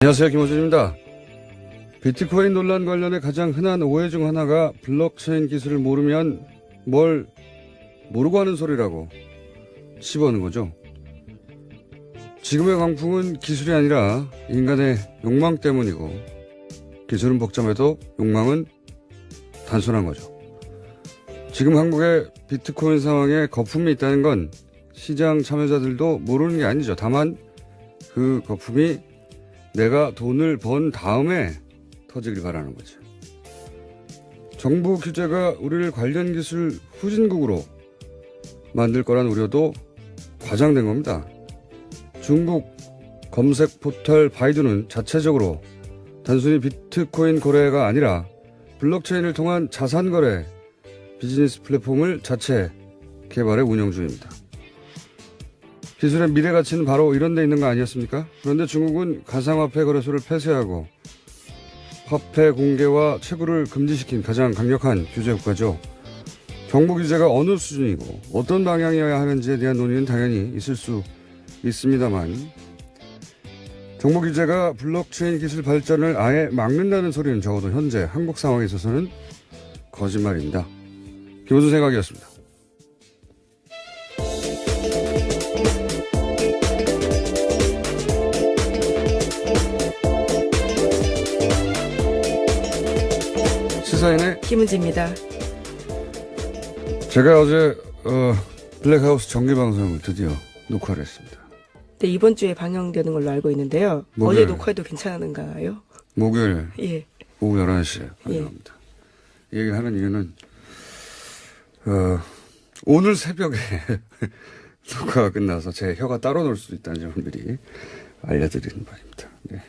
안녕하세요, 김호준입니다. 비트코인 논란 관련해 가장 흔한 오해 중 하나가 블록체인 기술을 모르면 뭘 모르고 하는 소리라고 씹어오는 거죠. 지금의 광풍은 기술이 아니라 인간의 욕망 때문이고, 기술은 복잡해도 욕망은 단순한 거죠. 지금 한국의 비트코인 상황에 거품이 있다는 건 시장 참여자들도 모르는 게 아니죠. 다만 그 거품이 내가 돈을 번 다음에 터지길 바라는 거죠. 정부 규제가 우리를 관련 기술 후진국으로 만들 거란 우려도 과장된 겁니다. 중국 검색 포털 바이두는 자체적으로 단순히 비트코인 거래가 아니라 블록체인을 통한 자산 거래 비즈니스 플랫폼을 자체 개발해 운영 중입니다. 기술의 미래 가치는 바로 이런 데 있는 거 아니었습니까? 그런데 중국은 가상화폐 거래소를 폐쇄하고 화폐 공개와 채굴을 금지시킨 가장 강력한 규제 국가죠. 정부 규제가 어느 수준이고 어떤 방향이어야 하는지에 대한 논의는 당연히 있을 수 있습니다만, 정부 규제가 블록체인 기술 발전을 아예 막는다는 소리는 적어도 현재 한국 상황에 있어서는 거짓말입니다. 김호준 생각이었습니다. 시사인의 김은지입니다. 제가 어제 블랙하우스 정기방송을 드디어 녹화를 했습니다. 네, 이번 주에 방영되는 걸로 알고 있는데요. 목요일. 어제 녹화해도 괜찮은가요? 목요일 예. 오후 11시에 방영합니다. 이 얘기를 하는 이유는 오늘 새벽에 녹화가 끝나서 제 혀가 따로 놀 수도 있다는 점을 미리 알려드리는 바입니다. 네.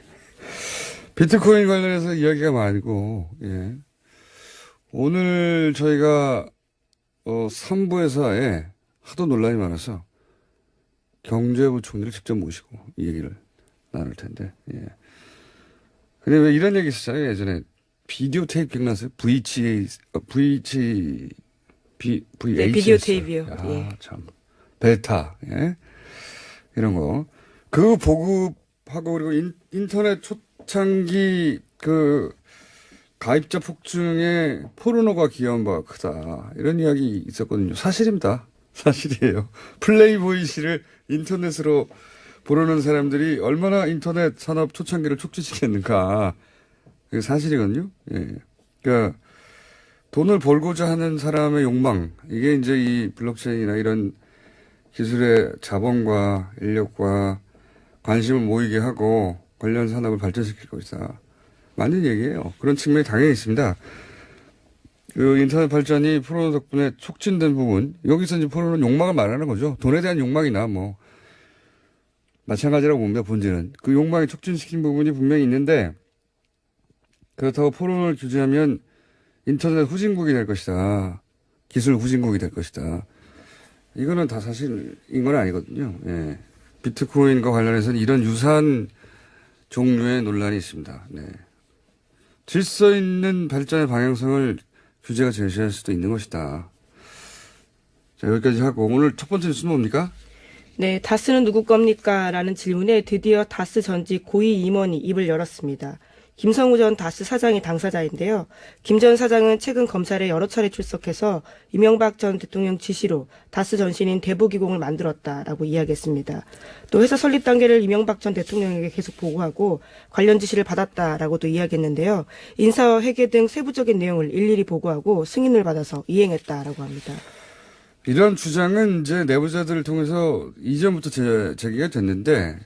비트코인 관련해서 이야기가 많고, 예. 오늘 저희가 3부에서에 하도 논란이 많아서 경제부 총리를 직접 모시고 이 얘기를 나눌 텐데, 예. 근데 왜 이런 얘기 있었잖아요. 예전에 비디오 테이프 기억나세요? VHS. 네, 비디오 테이프요. 아, 예. 참. 베타, 예. 이런 거. 그 보급하고, 그리고 인터넷 초창기 가입자 폭증에 포르노가 기여한 바가 크다. 이런 이야기 있었거든요. 사실입니다. 사실이에요. 플레이보이시를 인터넷으로 보려는 사람들이 얼마나 인터넷 산업 초창기를 촉진시켰는가. 그게 사실이거든요. 예. 그러니까 돈을 벌고자 하는 사람의 욕망. 이게 이제 이 블록체인이나 이런 기술의 자본과 인력과 관심을 모이게 하고 관련 산업을 발전시킬 것이다. 맞는 얘기예요. 그런 측면이 당연히 있습니다. 그 인터넷 발전이 포르노 덕분에 촉진된 부분, 여기서 이제 포르노는 욕망을 말하는 거죠. 돈에 대한 욕망이나 뭐 마찬가지라고 봅니다. 본질은. 그 욕망이 촉진시킨 부분이 분명히 있는데, 그렇다고 포르노를 규제하면 인터넷 후진국이 될 것이다. 기술 후진국이 될 것이다. 이거는 다 사실인 건 아니거든요. 예. 비트코인과 관련해서는 이런 유사한 종류의 논란이 있습니다. 네. 질서 있는 발전의 방향성을 규제가 제시할 수도 있는 것이다. 자, 여기까지 하고 오늘 첫 번째 뉴스는 뭡니까? 네, 다스는 누구 겁니까? 라는 질문에 드디어 다스 전직 고위 임원이 입을 열었습니다. 김성우 전 다스 사장이 당사자인데요. 김 전 사장은 최근 검찰에 여러 차례 출석해서 이명박 전 대통령 지시로 다스 전신인 대부기공을 만들었다라고 이야기했습니다. 또 회사 설립 단계를 이명박 전 대통령에게 계속 보고하고 관련 지시를 받았다라고도 이야기했는데요. 인사와 회계 등 세부적인 내용을 일일이 보고하고 승인을 받아서 이행했다라고 합니다. 이런 주장은 이제 내부자들을 통해서 이전부터 제기가 됐는데,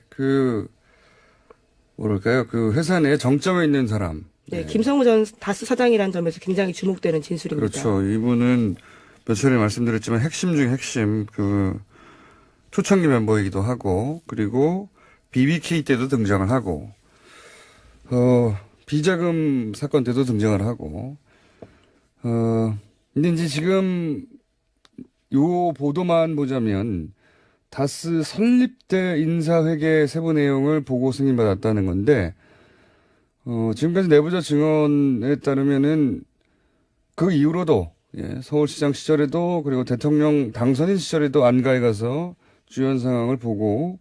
뭐랄까요, 그 회사 내에 정점에 있는 사람. 네, 김성우 전 다스 사장이라는 점에서 굉장히 주목되는 진술입니다. 그렇죠. 이분은 몇 차례 말씀드렸지만 핵심 중에 핵심, 초창기 멤버이기도 하고, 그리고 BBK 때도 등장을 하고, 비자금 사건 때도 등장을 하고, 근데 이제 지금 요 보도만 보자면 다스 설립 때 인사회계 세부 내용을 보고 승인받았다는 건데, 지금까지 내부자 증언에 따르면은 그 이후로도, 예, 서울시장 시절에도 그리고 대통령 당선인 시절에도 안가에 가서 주연 상황을 보고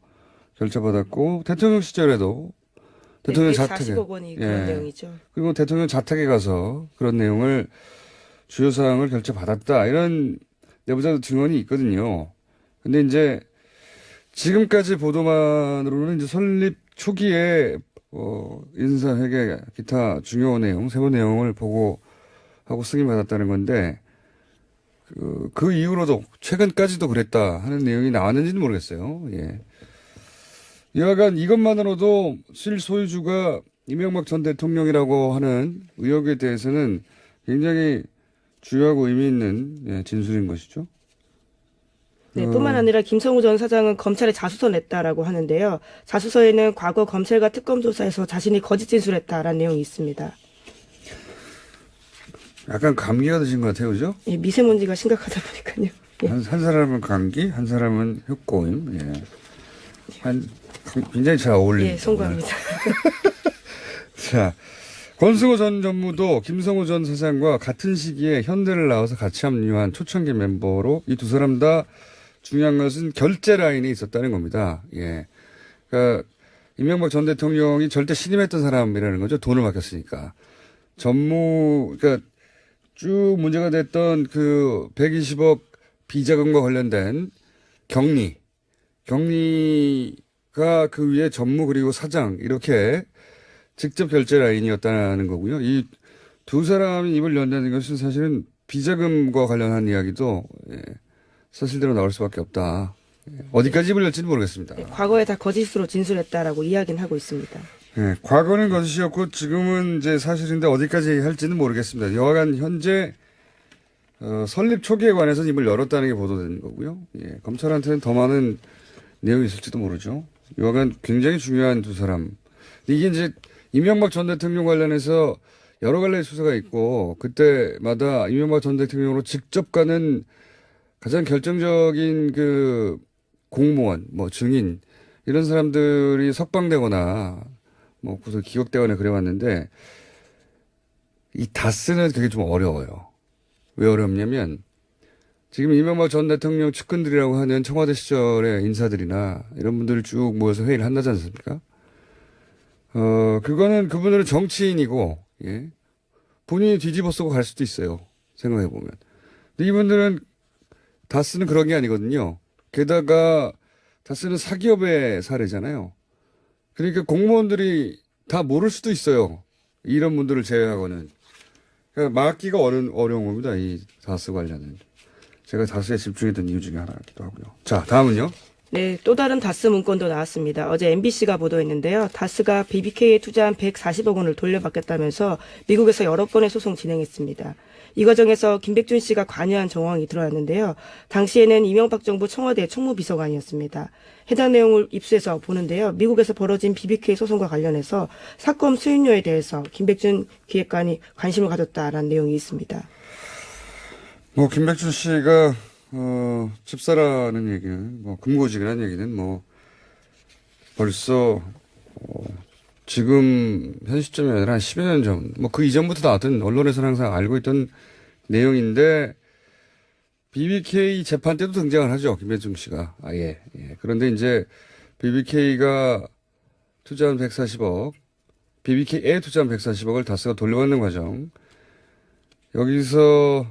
결정받았고, 대통령 시절에도 대통령 네, 자택에. 140억 원이 그런 예. 내용이죠. 그리고 대통령 자택에 가서 그런 내용을 주요 사항을 결제받았다. 이런 내부자 증언이 있거든요. 근데 이제 지금까지 보도만으로는 이제 설립 초기에 인사회계 기타 중요 내용, 세부 내용을 보고하고 승인받았다는 건데 그 이후로도 최근까지도 그랬다 하는 내용이 나왔는지는 모르겠어요. 예. 여하간 이것만으로도 실소유주가 이명박 전 대통령이라고 하는 의혹에 대해서는 굉장히 주요하고 의미 있는 예, 진술인 것이죠. 네, 뿐만 아니라 김성우 전 사장은 검찰에 자수서 냈다라고 하는데요. 자수서에는 과거 검찰과 특검 조사에서 자신이 거짓 진술했다라는 내용이 있습니다. 약간 감기가 드신 것 같아요, 그죠? 예, 미세먼지가 심각하다 보니까요. 예. 한 사람은 감기, 한 사람은 흉꼬임. 예. 굉장히 잘 어울립니다. 예, 송구합니다. 자, 권승호 전 전무도 김성우 전 사장과 같은 시기에 현대를 나와서 같이 합류한 초창기 멤버로 이 두 사람 다 중요한 것은 결제 라인이 있었다는 겁니다. 예. 그러니까 이명박 전 대통령이 절대 신임했던 사람이라는 거죠. 돈을 맡겼으니까. 그러니까 쭉 문제가 됐던 그 120억 비자금과 관련된 경리가 그 위에 전무 그리고 사장 이렇게 직접 결제 라인이었다는 거고요. 이 두 사람이 입을 연다는 것은 사실은 비자금과 관련한 이야기도 예, 사실대로 나올 수밖에 없다. 어디까지 입을 열지는 모르겠습니다. 네, 과거에 다 거짓으로 진술했다라고 이야기는 하고 있습니다. 예, 과거는 거짓이었고 지금은 이제 사실인데 어디까지 할지는 모르겠습니다. 여하간 현재 설립 초기에 관해서는 입을 열었다는 게 보도된 거고요. 예, 검찰한테는 더 많은 내용이 있을지도 모르죠. 여하간 굉장히 중요한 두 사람. 이게 이제 이명박 전 대통령 관련해서 여러 갈래의 수사가 있고 그때마다 이명박 전 대통령으로 직접 가는 가장 결정적인 그 공무원, 뭐 증인 이런 사람들이 석방되거나 뭐 구속 기각되거나 그래왔는데 이 다스는 되게 좀 어려워요. 왜 어렵냐면 지금 이명박 전 대통령 측근들이라고 하는 청와대 시절의 인사들이나 이런 분들을 쭉 모여서 회의를 한다지 않습니까? 그분들은 정치인이고, 예. 본인이 뒤집어 쓰고 갈 수도 있어요. 생각해보면. 근데 이분들은 다스는 그런 게 아니거든요. 게다가 다스는 사기업의 사례잖아요. 그러니까 공무원들이 다 모를 수도 있어요. 이런 분들을 제외하고는. 그러니까 막기가 어려운 겁니다. 이 다스 관련은. 제가 다스에 집중했던 이유 중에 하나이기도 하고요. 자, 다음은요. 네, 또 다른 다스 문건도 나왔습니다. 어제 MBC가 보도했는데요. 다스가 BBK에 투자한 140억 원을 돌려받겠다면서 미국에서 여러 건의 소송 진행했습니다. 이 과정에서 김백준 씨가 관여한 정황이 드러났는데요. 당시에는 이명박 정부 청와대 총무비서관이었습니다. 해당 내용을 입수해서 보는데요. 미국에서 벌어진 BBK 소송과 관련해서 사건 수임료에 대해서 김백준 기획관이 관심을 가졌다라는 내용이 있습니다. 뭐 김백준 씨가 집사라는 얘기는 뭐 금고직이라는 얘기는 뭐 벌써 지금 현 시점이 아니라 한 10여 년 전, 뭐 그 이전부터 나왔던 언론에서는 항상 알고 있던 내용인데 BBK 재판 때도 등장을 하죠. 김백준 씨가 아예. 예. 그런데 이제 BBK가 투자한 140억, BBK에 투자한 140억을 다스가 돌려받는 과정. 여기서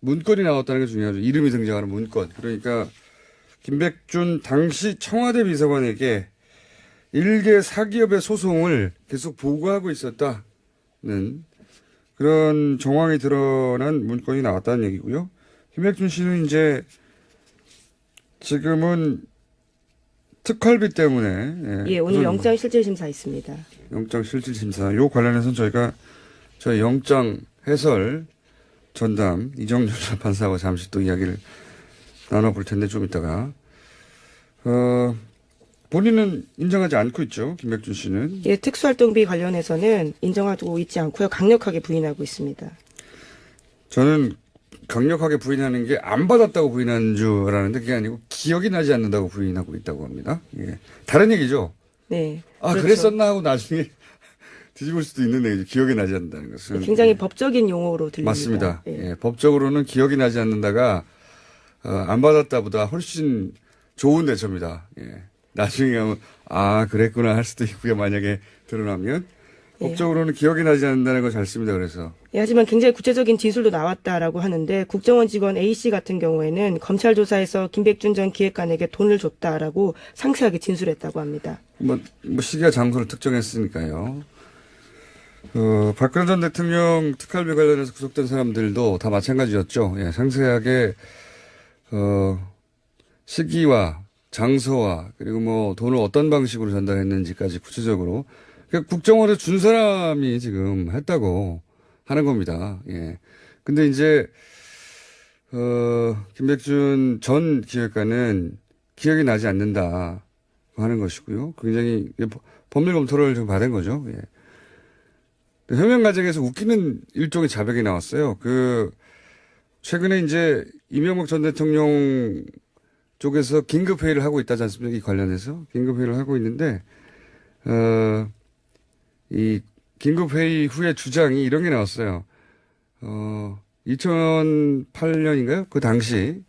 문건이 나왔다는 게 중요하죠. 이름이 등장하는 문건. 그러니까 김백준 당시 청와대 비서관에게 일개 사기업의 소송을 계속 보고하고 있었다는 그런 정황이 드러난 문건이 나왔다는 얘기고요. 김백준 씨는 이제 지금은 특활비 때문에 예, 오늘 영장 실질 심사 있습니다. 영장 실질 심사 요 관련해서는 저희가 저희 영장 해설 전담 이정준 판사하고 잠시 또 이야기를 나눠볼 텐데 좀 이따가 본인은 인정하지 않고 있죠. 김백준 씨는. 예, 특수활동비 관련해서는 인정하고 있지 않고요. 강력하게 부인하고 있습니다. 저는 강력하게 부인하는 게 안 받았다고 부인하는 줄 알았는데 그게 아니고 기억이 나지 않는다고 부인하고 있다고 합니다. 예. 다른 얘기죠. 네. 아, 그렇죠. 그랬었나 하고 나중에 뒤집을 수도 있는 얘기죠. 기억이 나지 않는다는 것은. 굉장히 법적인 용어로 들립니다. 맞습니다. 예. 예. 법적으로는 기억이 나지 않는다가 안 받았다보다 훨씬 좋은 대처입니다. 예. 나중에 하면 아, 그랬구나 할 수도 있고요. 만약에 드러나면. 예. 법적으로는 기억이 나지 않는다는 걸 잘 씁니다. 그래서. 예, 하지만 굉장히 구체적인 진술도 나왔다라고 하는데 국정원 직원 A씨 같은 경우에는 검찰 조사에서 김백준 전 기획관에게 돈을 줬다라고 상세하게 진술했다고 합니다. 뭐 시기와 장소를 특정했으니까요. 박근혜 전 대통령 특활비 관련해서 구속된 사람들도 다 마찬가지였죠. 예, 상세하게, 시기와 장소와 그리고 뭐 돈을 어떤 방식으로 전달했는지까지 구체적으로. 그러니까 국정원에 준 사람이 지금 했다고 하는 겁니다. 예. 근데 이제, 김백준 전 기획관은 기억이 나지 않는다 하는 것이고요. 굉장히 법률 검토를 좀 받은 거죠. 예. 해명 과정에서 웃기는 일종의 자백이 나왔어요. 최근에 이제 이명박 전 대통령 쪽에서 긴급회의를 하고 있다지 않습니까? 이 관련해서. 긴급회의를 하고 있는데, 이 긴급회의 후에 주장이 이런 게 나왔어요. 2008년인가요? 그 당시,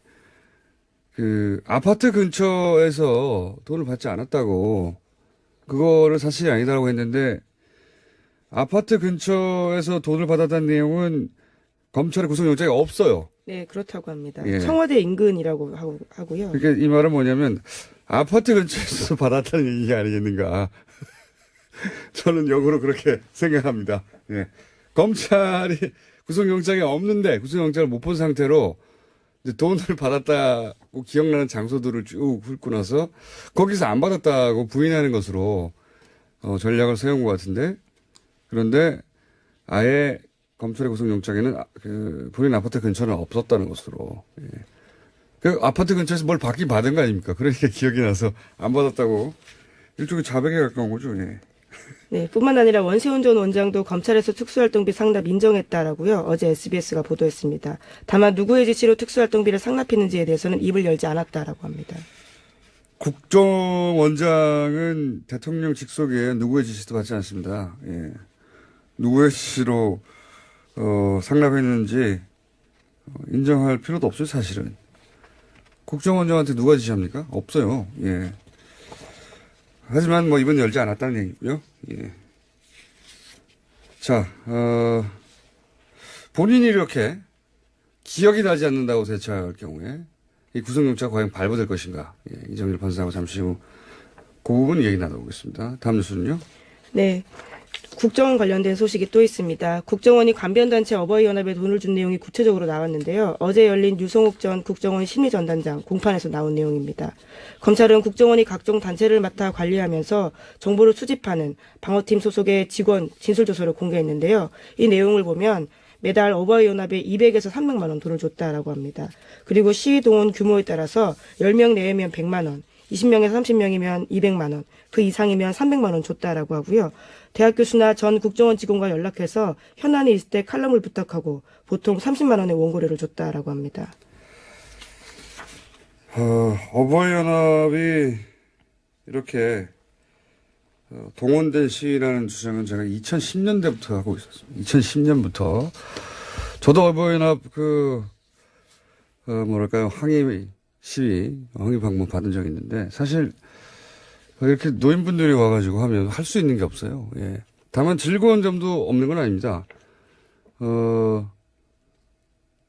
아파트 근처에서 돈을 받지 않았다고, 그거를 사실이 아니다라고 했는데, 아파트 근처에서 돈을 받았다는 내용은 검찰의 구속영장이 없어요. 네, 그렇다고 합니다. 예. 청와대 인근이라고 하고요. 그러니까 이 말은 뭐냐면 아파트 근처에서 받았다는 얘기가 아니겠는가. 저는 역으로 그렇게 생각합니다. 예. 검찰이 구속영장이 없는데 구속영장을 못 본 상태로 이제 돈을 받았다고 기억나는 장소들을 쭉 훑고 나서 거기서 안 받았다고 부인하는 것으로 전략을 세운 것 같은데, 그런데 아예 검찰의 구속영장에는 본인 아파트 근처는 없었다는 것으로. 예. 그 아파트 근처에서 뭘 받긴 받은 거 아닙니까? 그러니까 기억이 나서 안 받았다고. 일종의 자백에 가까운 거죠. 예. 네, 뿐만 아니라 원세훈 전 원장도 검찰에서 특수활동비 상납 인정했다라고요. 어제 SBS가 보도했습니다. 다만 누구의 지시로 특수활동비를 상납했는지에 대해서는 입을 열지 않았다라고 합니다. 국정원장은 대통령 직속에 누구의 지시도 받지 않습니다. 예. 누구의 지시로 상납했는지 인정할 필요도 없어요, 사실은. 국정원장한테 누가 지시합니까? 없어요. 예. 하지만 뭐 입은 열지 않았다는 얘기고요. 예. 자, 본인이 이렇게 기억이 나지 않는다고 대처할 경우에 이 구속영장가 과연 발부될 것인가? 예. 이정일 판사하고 잠시 후 그 부분 얘기 나눠보겠습니다. 다음 뉴스는요? 네. 국정원 관련된 소식이 또 있습니다. 국정원이 관변단체 어버이연합에 돈을 준 내용이 구체적으로 나왔는데요. 어제 열린 유성욱 전 국정원 심의전단장 공판에서 나온 내용입니다. 검찰은 국정원이 각종 단체를 맡아 관리하면서 정보를 수집하는 방어팀 소속의 직원 진술조서를 공개했는데요. 이 내용을 보면 매달 어버이연합에 200에서 300만 원 돈을 줬다라고 합니다. 그리고 시위동원 규모에 따라서 10명 내외면 100만 원, 20명에서 30명이면 200만 원, 그 이상이면 300만 원 줬다라고 하고요. 대학 교수나 전 국정원 직원과 연락해서 현안이 있을 때 칼럼을 부탁하고 보통 30만 원의 원고료를 줬다라고 합니다. 어버이연합이 이렇게 동원된 시위라는 주장은 제가 2010년대부터 하고 있었습니다. 2010년부터. 저도 어버이연합 항의 시위, 항의 방문 받은 적이 있는데, 사실 이렇게 노인분들이 와가지고 하면 할 수 있는 게 없어요. 예. 다만 즐거운 점도 없는 건 아닙니다.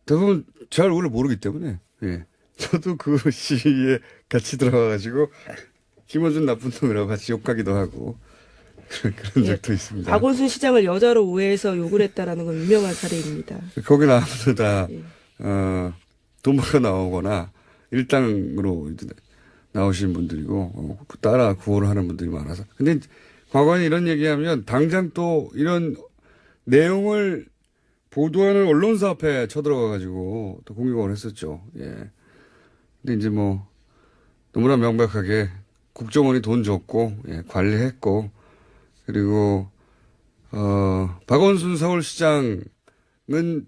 대부분 제 얼굴을 모르기 때문에, 예. 저도 그 시위에 같이 들어가가지고, 김어준 나쁜 놈이라고 같이 욕하기도 하고, 그런 적도 있습니다. 박원순 시장을 여자로 오해해서 욕을 했다라는 건 유명한 사례입니다. 거기 나오는 다, 돈 벌어 나오거나, 일당으로 나오신 분들이고, 따라 구호를 하는 분들이 많아서. 근데 과거에 이런 얘기하면 당장 또 이런 내용을 보도하는 언론사 앞에 쳐들어가가지고 또 공격을 했었죠. 예. 근데 이제 뭐, 너무나 명백하게 국정원이 돈 줬고, 예, 관리했고, 그리고, 박원순 서울시장은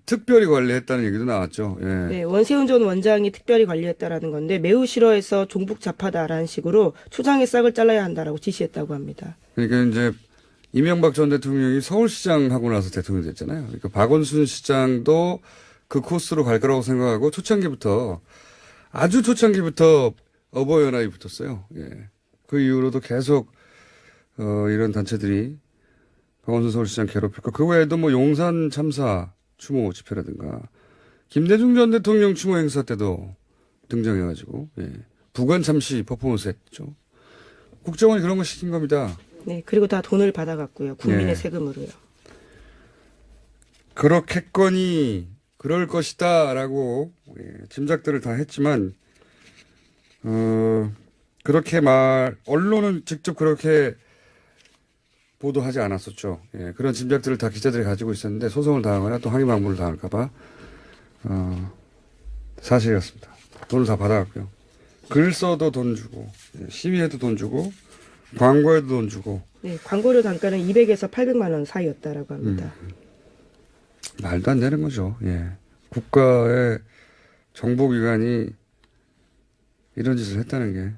특별히 관리했다는 얘기도 나왔죠. 예. 네, 원세훈 전 원장이 특별히 관리했다라는 건데 매우 싫어해서 종북 좌파다라는 식으로 초장의 싹을 잘라야 한다라고 지시했다고 합니다. 그러니까 이제 이명박 전 대통령이 서울시장 하고 나서 대통령이 됐잖아요. 그러니까 박원순 시장도 그 코스로 갈 거라고 생각하고 아주 초창기부터 어버이연합이 붙었어요. 예. 그 이후로도 계속 이런 단체들이 박원순 서울시장 괴롭혔고 그 외에도 뭐 용산 참사 추모 집회라든가 김대중 전 대통령 추모 행사 때도 등장해가지고 예. 부관 참시 퍼포먼스 했죠. 국정원이 그런 거 시킨 겁니다. 네, 그리고 다 돈을 받아갔고요. 국민의 네. 세금으로요. 그렇겠거니 그럴 것이다라고 예, 짐작들을 다 했지만 그렇게 언론은 직접 그렇게 보도하지 않았었죠. 예, 그런 짐작들을 다 기자들이 가지고 있었는데 소송을 당하거나 또 항의 방문을 당할까봐 사실이었습니다. 돈을 다 받아갔고요. 글 써도 돈 주고 시위에도 돈 주고 광고에도 돈 주고. 네, 광고료 단가는 200에서 800만 원 사이였다라고 합니다. 말도 안 되는 거죠. 예. 국가의 정보기관이 이런 짓을 했다는 게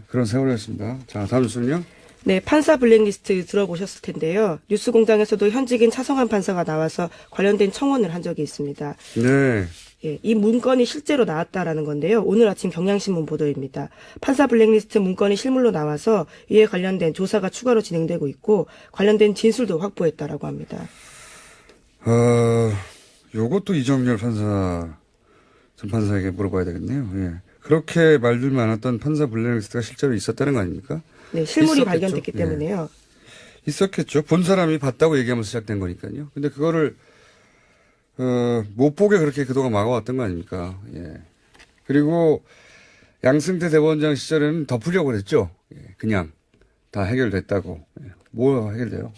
그런 세월이었습니다. 자, 다음 뉴스는요. 네, 판사 블랙리스트 들어보셨을 텐데요. 뉴스공장에서도 현직인 차성한 판사가 나와서 관련된 청원을 한 적이 있습니다. 네. 예, 이 문건이 실제로 나왔다라는 건데요. 오늘 아침 경향신문 보도입니다. 판사 블랙리스트 문건이 실물로 나와서 이에 관련된 조사가 추가로 진행되고 있고 관련된 진술도 확보했다라고 합니다. 요것도 이정열 전 판사에게 물어봐야 되겠네요. 예. 그렇게 말들 많았던 판사 블랙리스트가 실제로 있었다는 거 아닙니까? 네, 실물이 있었겠죠? 발견됐기 예. 때문에요. 있었겠죠. 본 사람이 봤다고 얘기하면서 시작된 거니까요. 근데 그거를 못 보게 그렇게 그동안 막아왔던 거 아닙니까? 예. 그리고 양승태 대법원장 시절에는 덮으려고 그랬죠. 예. 그냥 다 해결됐다고. 예. 뭐 해결돼요?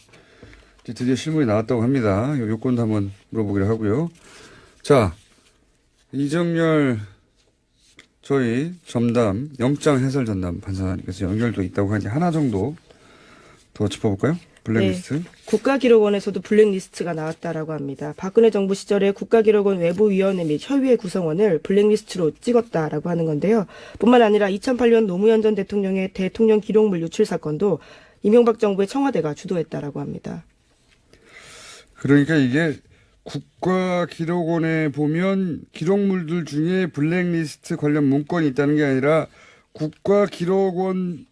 이제 드디어 실물이 나왔다고 합니다. 요건도 한번 물어보기로 하고요. 자, 이정열 저희 전담 영장 해설 전담 판사님께서 연결도 있다고 하니 하나 정도 더 짚어볼까요? 블랙리스트. 네, 국가기록원에서도 블랙리스트가 나왔다라고 합니다. 박근혜 정부 시절에 국가기록원 외부위원회 및 협의회 구성원을 블랙리스트로 찍었다라고 하는 건데요. 뿐만 아니라 2008년 노무현 전 대통령의 대통령 기록물 유출 사건도 이명박 정부의 청와대가 주도했다라고 합니다. 그러니까 이게 국가기록원에 보면 기록물들 중에 블랙리스트 관련 문건이 있다는 게 아니라 국가기록원에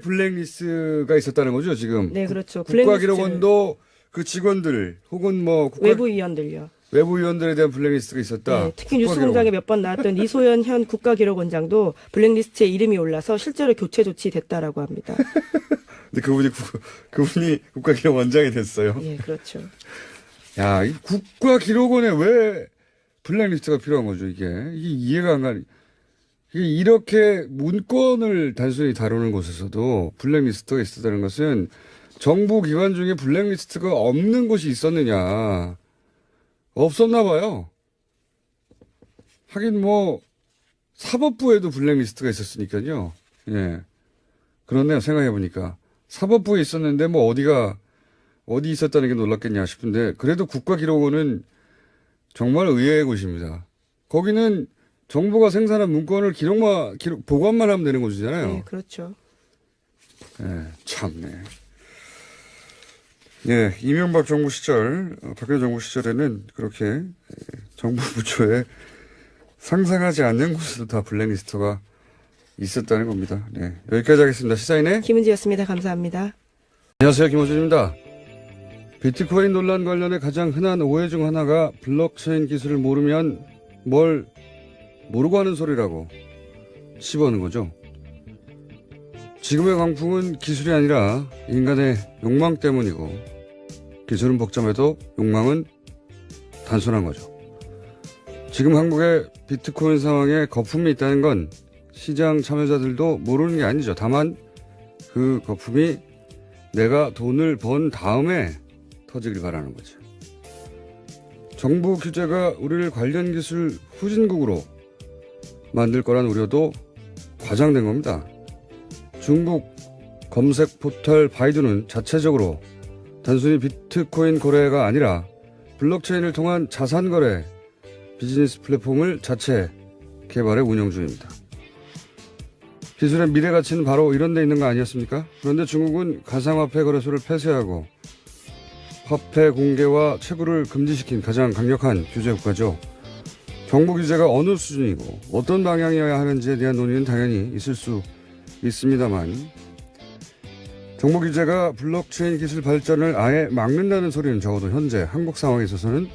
블랙리스트가 있었다는 거죠, 지금. 네, 그렇죠. 국가기록원도 그 직원들 혹은 뭐 외부위원들요. 외부위원들에 대한 블랙리스트가 있었다. 네, 특히 뉴스공장에 몇 번 나왔던 이소연 현 국가기록원장도 블랙리스트에 이름이 올라서 실제로 교체 조치됐다라고 합니다. 근데 그분이 국가기록원장이 됐어요. 예, 그렇죠. 야, 이 국가기록원에 왜 블랙리스트가 필요한 거죠, 이게 이해가 안 가니. 이게 이렇게 문건을 단순히 다루는 곳에서도 블랙리스트가 있었다는 것은 정부 기관 중에 블랙리스트가 없는 곳이 있었느냐. 없었나 봐요. 하긴 뭐 사법부에도 블랙리스트가 있었으니까요. 예. 그렇네요. 생각해보니까. 사법부에 있었는데 뭐 어디 있었다는 게 놀랍겠냐 싶은데 그래도 국가기록원은 정말 의외의 곳입니다. 거기는 정부가 생산한 문건을 보관만 하면 되는 곳이잖아요. 네, 그렇죠. 예, 참네. 예, 이명박 정부 시절, 박근혜 정부 시절에는 그렇게 정부 부처에 상상하지 않는 곳에도 다 블랙리스트가 있었다는 겁니다. 네, 여기까지 하겠습니다. 시사인의 김은지였습니다. 감사합니다. 안녕하세요. 김호준입니다. 비트코인 논란 관련해 가장 흔한 오해 중 하나가 블록체인 기술을 모르면 뭘 모르고 하는 소리라고 씹어오는 거죠. 지금의 광풍은 기술이 아니라 인간의 욕망 때문이고 기술은 복잡해도 욕망은 단순한 거죠. 지금 한국의 비트코인 상황에 거품이 있다는 건 시장 참여자들도 모르는 게 아니죠. 다만 그 거품이 내가 돈을 번 다음에 터지길 바라는 거죠. 정부 규제가 우리를 관련 기술 후진국으로 만들 거란 우려도 과장된 겁니다. 중국 검색 포털 바이두는 자체적으로 단순히 비트코인 거래가 아니라 블록체인을 통한 자산 거래 비즈니스 플랫폼을 자체 개발해 운영 중입니다. 기술의 미래 가치는 바로 이런 데 있는 거 아니었습니까? 그런데 중국은 가상화폐 거래소를 폐쇄하고 화폐 공개와 채굴을 금지시킨 가장 강력한 규제 국가죠. 정부 규제가 어느 수준이고 어떤 방향이어야 하는지에 대한 논의는 당연히 있을 수 있습니다만 정보 기자가 블록체인 기술 발전을 아예 막는다는 소리는 적어도 현재 한국 상황에 있어서는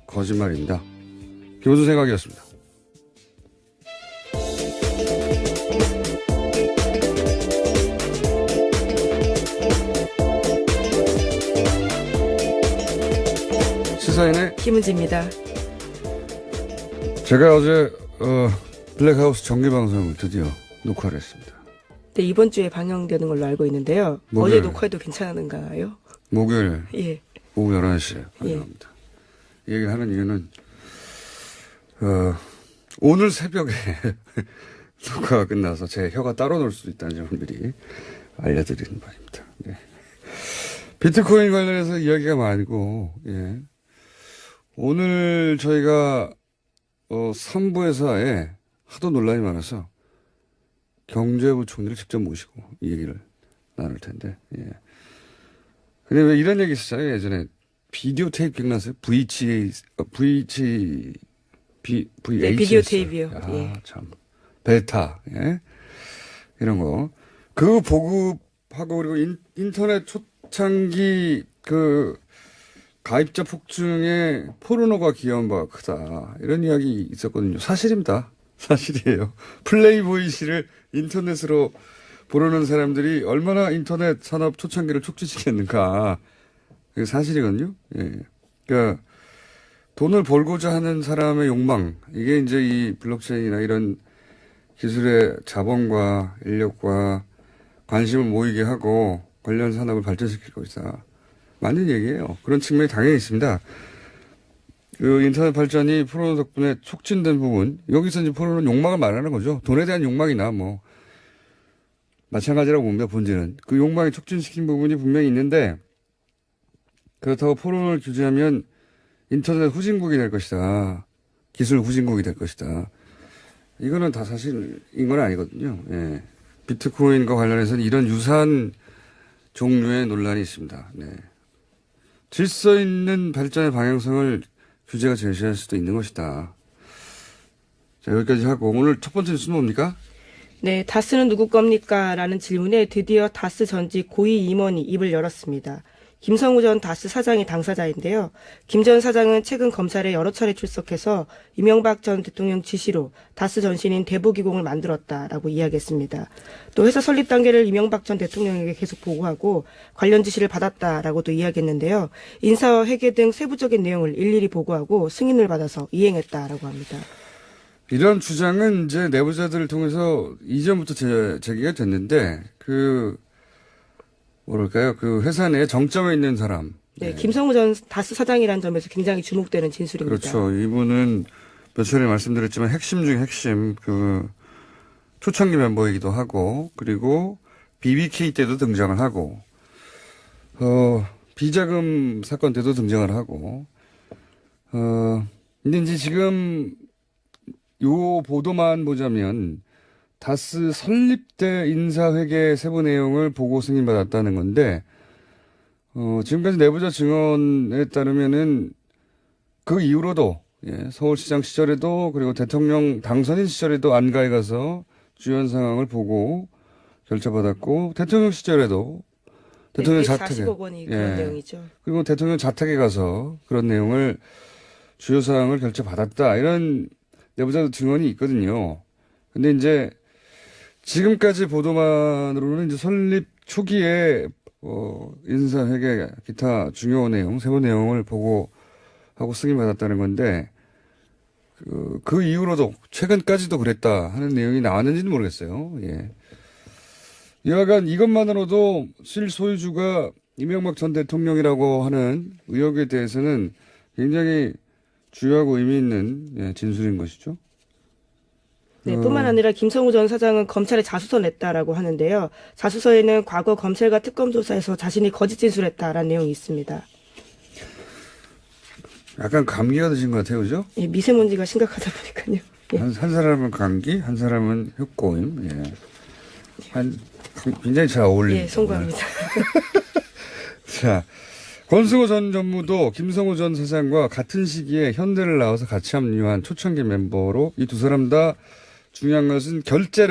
거짓말입니다. 김호준 생각이었습니다. 시사인의 김은지입니다. 제가 어제 블랙하우스 정기방송을 드디어 녹화를 했습니다. 네, 이번 주에 방영되는 걸로 알고 있는데요. 목요일. 어제 녹화해도 괜찮은가요? 목요일 예. 오후 11시에 방영합니다. 이 얘기를 하는 이유는 오늘 새벽에 녹화가 끝나서 제 혀가 따로 놀 수도 있다는 점을 미리 알려드리는 바입니다. 네. 비트코인 관련해서 이야기가 많고, 예. 오늘 저희가 3부에서에 하도 논란이 많아서 경제부총리를 직접 모시고 이 얘기를 나눌 텐데, 예. 근데 왜 이런 얘기 있었잖아요. 예전에 비디오 테이프 기억나세요? VHS. 네, 비디오 테이프요. 아, 예. 참. 베타, 예. 이런 거. 그 보급하고 그리고 인터넷 초창기 가입자 폭증에 포르노가 기여한 바가 크다. 이런 이야기 있었거든요. 사실입니다. 사실이에요. 플레이보이시를 인터넷으로 보려는 사람들이 얼마나 인터넷 산업 초창기를 촉진시켰는가. 그게 사실이거든요. 예. 그러니까 돈을 벌고자 하는 사람의 욕망. 이게 이제 이 블록체인이나 이런 기술의 자본과 인력과 관심을 모이게 하고 관련 산업을 발전시킬 것이다. 맞는 얘기예요. 그런 측면이 당연히 있습니다. 그 인터넷 발전이 포르노 덕분에 촉진된 부분, 여기서 이제 포르노는 욕망을 말하는 거죠. 돈에 대한 욕망이나 뭐 마찬가지라고 봅니다. 본질은. 그 욕망이 촉진시킨 부분이 분명히 있는데 그렇다고 포르노를 규제하면 인터넷 후진국이 될 것이다. 기술 후진국이 될 것이다. 이거는 다 사실인 건 아니거든요. 예. 비트코인과 관련해서는 이런 유사한 종류의 논란이 있습니다. 네. 질서 있는 발전의 방향성을 규제가 제시할 수도 있는 것이다. 자, 여기까지 하고 오늘 첫 번째 뉴스는 뭡니까? 네, 다스는 누구 겁니까? 라는 질문에 드디어 다스 전직 고위 임원이 입을 열었습니다. 김성우 전 다스 사장이 당사자인데요. 김 전 사장은 최근 검찰에 여러 차례 출석해서 이명박 전 대통령 지시로 다스 전신인 대보기공을 만들었다라고 이야기했습니다. 또 회사 설립 단계를 이명박 전 대통령에게 계속 보고하고 관련 지시를 받았다라고도 이야기했는데요. 인사 회계 등 세부적인 내용을 일일이 보고하고 승인을 받아서 이행했다라고 합니다. 이런 주장은 이제 내부자들을 통해서 이전부터 제기가 됐는데 뭐랄까요? 그 회사 내에 정점에 있는 사람. 네, 김성우 전 다스 사장이라는 점에서 굉장히 주목되는 진술입니다. 그렇죠. 이분은 몇 차례 말씀드렸지만 핵심 중 핵심 초창기 멤버이기도 하고 그리고 BBK 때도 등장을 하고 비자금 사건 때도 등장을 하고 근데 이제 지금 요 보도만 보자면 다스 설립 때 인사회계 세부 내용을 보고 승인받았다는 건데, 지금까지 내부자 증언에 따르면은 그 이후로도, 예, 서울시장 시절에도 그리고 대통령 당선인 시절에도 안가에 가서 주연 상황을 보고 결제받았고, 대통령 시절에도 대통령 자택에. 140억 원이 그런 내용이죠. 그리고 대통령 자택에 가서 그런 내용을 주요 사항을 결제받았다. 이런 내부자 증언이 있거든요. 근데 이제 지금까지 보도만으로는 이제 설립 초기에 인사회계 기타 중요 내용, 세부 내용을 보고하고 승인받았다는 건데 그 이후로도 최근까지도 그랬다 하는 내용이 나왔는지는 모르겠어요. 예. 여하간 이것만으로도 실소유주가 이명박 전 대통령이라고 하는 의혹에 대해서는 굉장히 주요하고 의미 있는 진술인 것이죠. 네, 뿐만 아니라 김성우 전 사장은 검찰에 자수서 냈다라고 하는데요. 자수서에는 과거 검찰과 특검 조사에서 자신이 거짓 진술했다라는 내용이 있습니다. 약간 감기가 드신 것 같아요, 그죠? 예, 미세먼지가 심각하다 보니까요. 예. 한 사람은 감기, 한 사람은 흉꼬임. 예. 굉장히 잘 어울립니다. 예, 송구합니다. 자, 권승호 전 전무도 김성우 전 사장과 같은 시기에 현대를 나와서 같이 합류한 초창기 멤버로 이 두 사람 다 중요한 것은 결제를